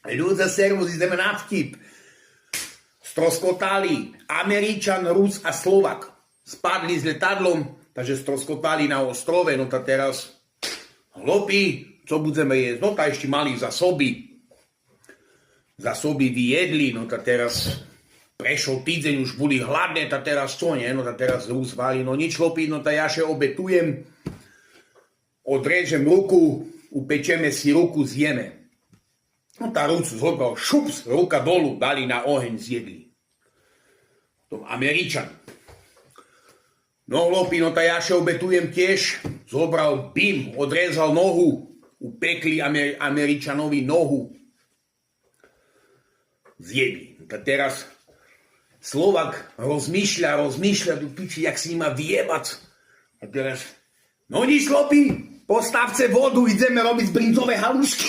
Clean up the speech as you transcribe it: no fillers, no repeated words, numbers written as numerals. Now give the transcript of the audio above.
Ľudia servus, ideme na vtip. Stroskotali Američan, Rus a Slovak. Spadli s letadlom, takže stroskotali na ostrove, no tak teraz hlopí, co budeme jesť? No tak ešte mali zásoby. Zásoby vyjedli, no tak teraz prešiel týdzeň, už boli hladné, tak teraz čo, nie? No tak teraz Rus valí, no nič hlopí, no tak ja še obetujem, odrežem ruku, upečeme si ruku, zjeme. No tá Rus zhobral, šups, ruka dolu, dali na oheň, zjedli. To Američan. No hlopí, no tak ja še obetujem tiež, zobral bim, odrezal nohu, upekli Američanovi nohu, zjedli. No tak teraz Slovak rozmýšľa, tu piči, jak si ma vyjebať. A teraz, no nič hlopí, postavce vodu, ideme robiť brinzové halušky.